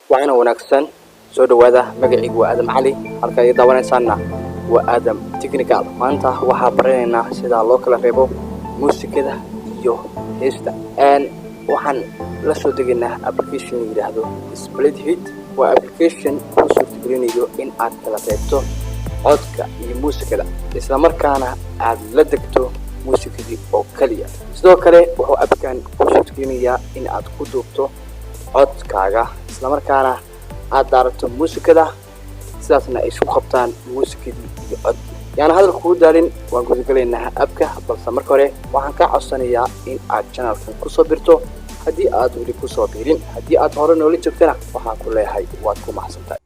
وأنا ونكسن سود وهذا مجيء وآدم علي halka ay daawanaysaana waa Aadam Technical maanta waxa baranayna sida loo kala reebo muusikada iyo heesta waxaan la soo degaynaa application yiraahdo Split Hit waa application ku suurtagelinayo in aad kala reebto codka iyo muusikada isla markaana aad la degto muusikadii oo kaliya sidoo kale wuxuu appkan ku suurtagelinayaa in aad ku duubto codkaaga isla markaana aad daarto muusikada sidaasna ay isku qabtaan muusikadii iyo codkii يعني هذا الكود دارين وأقول لك إنها أبكى بس مركورة وعن كعصانية إن أجنال كوسابيرتو هدي أدوري كوسابيرين هدي أظهرنا ولي شفتنا وحاكل لها هاي واتكم أحسن تاي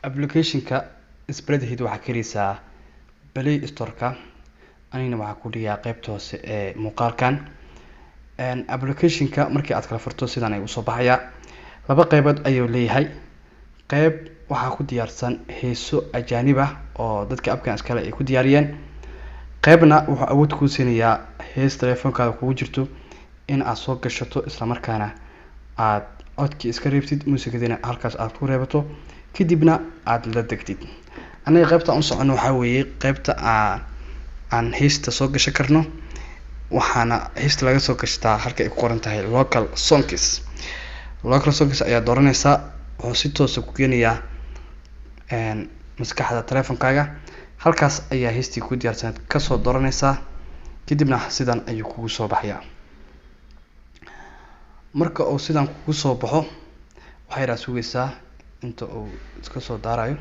application-ka Split Hit waxa kaliisa Play Store-ka anina waxa ku dhigaa qaybta hoose ee muuqaalkan application-ka markii aad kala furto sidan ay u soo baxaya laba qaybood ayuu leeyahay qayb waxa ku diyaarsan heeso ajaanib ah oo dadka appkan iskale ay ku diyaariyeen qaybna wuxuu awood ku siinayaa hees telefoonkaada kugu jirto in aad soo gashato isla markaana aad codkii iska reebtid muusikadina halkaas aad ku reebato kadibna aad la degtid aniga qaybta aan socono waxa weeye qaybta aan heesta soo gashan karno waxaana heesta laga soo gashtaa halka ay ku qoran tahay local songs ayaa dooranaysaa oo si toos ah ku keenaya maskaxda telefoonkaaga halkaas ayaa heestii ku diyaarsan ka soo dooranaysaa kadibna sidan ayuu kugu soo baxaya marka uu sidan kugu soo baxo waxay raasugaysaa inta uu iska soo daarayo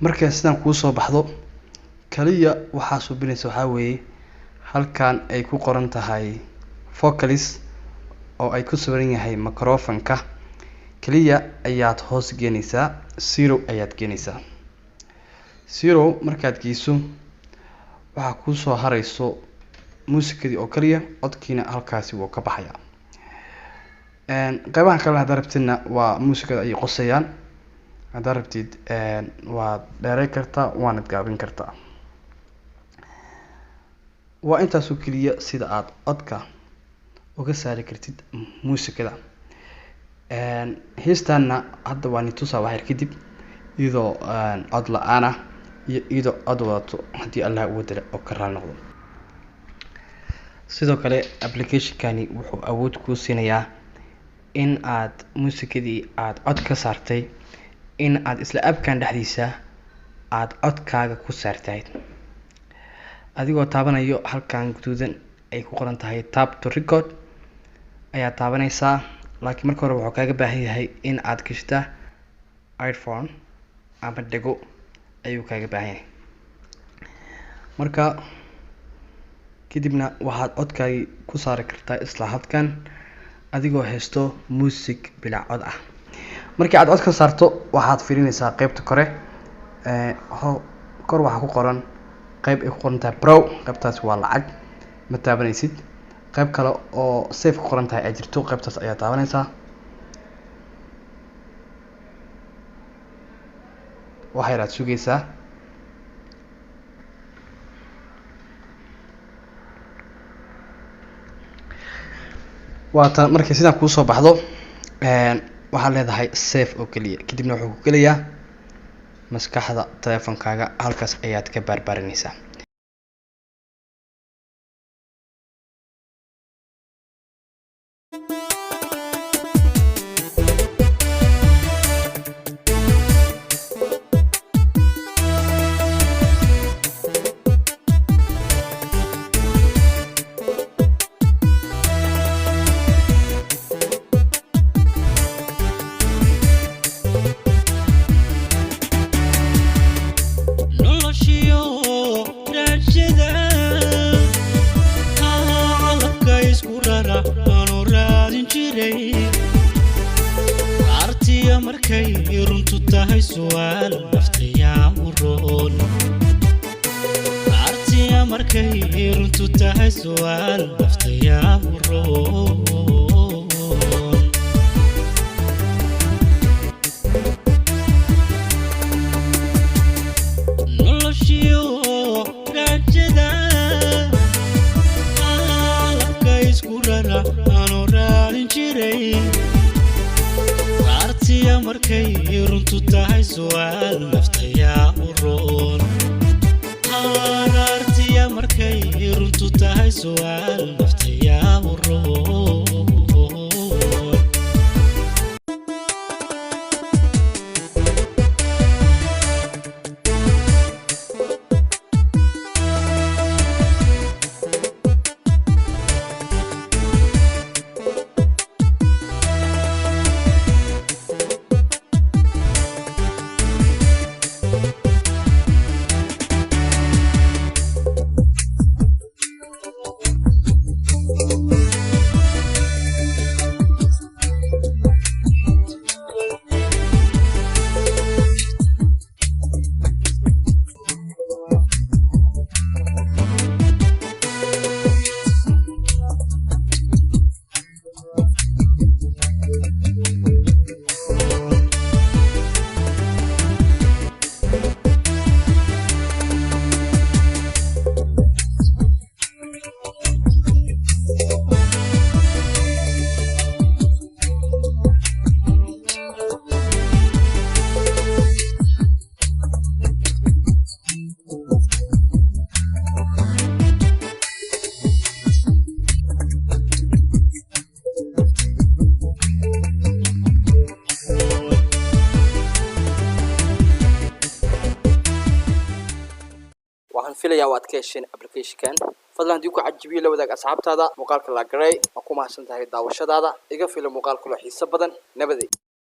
marka sidan ku soo baxdo kaliya waxa soo binaysa waxa weeye halkan ay ku qoran tahay vocalist oo ay ku sawiran yahay microphone-ka kaliya ayaad hoos geenaysaa 0 ayaad geenaysaa 0 markaad geyso waxa ku soo harayso muusikadii oo kaliya codkiina halkaasi wuu ka baxaya qaybahan kale hadda rabtidna waa muusikada ay qosayaan hadda rabtid waa dheeray kartaa waana gaabin kartaa waa intaas oo kaliya sida aad codka uga saari kartid muusikada heestaana hadda waa nitusa wax kadib iyadoo cod la'aan ah iyo iyadoo cod wadato hadii Allah uu wadalo oo ka raal noqdo sidoo kale application-kani wuxuu awood ku siinayaa in aad muusikadii aad cod ka saartay in aad isla appkan dhexdiisa aad codkaaga ku saartay adigoo taabanayo halkan guduudan ay ku qoran tahay tap to record ayaa taabanaysaa laakiin marka hore wuxuu kaaga baahan yahay in aad gashta earphone ama dhago ayuu kaaga baahan yahay marka kadibna waxaad codkaaga ku saari kartaa isla halkan adigoo heesto music bila cod ah markii aad codka saarto waxaad fiirinaysaa qaybta kore kor waxa ku qoran qayb ay ku qoran tahay pro qaybtaas waa lacag ma taabanaysid qayb kale oo save ku qoran tahay ay jirto qaybtaas ayaa taabanaysaa waxay raad sugaysaa waata markii sidan ku soo baxdo waxa leedahay save oo kaliya kadibna wuxuu ku gelayaa maskaxda telefoonkaaga halkaas ayaad ka barbaarinaysaa markay runtu tahay su'aal naftiya u roon markay runtu tahay su'aal naftayaa roon noloshiyo rajada halka isku rara aanu raadin jiray artiya markay runtu tahay su'aal naftayaa roon artiya markay runtu tahay su'aal naftayaa roon waxaan filayaa waad ka hesheen application-kan fadlan haddii ku cajibiyo la wadaag asxaabtaada muuqaalka la garay waa ku mahadsantahay daawashadaada iga filo muuqaal kale xiiso badan nabadey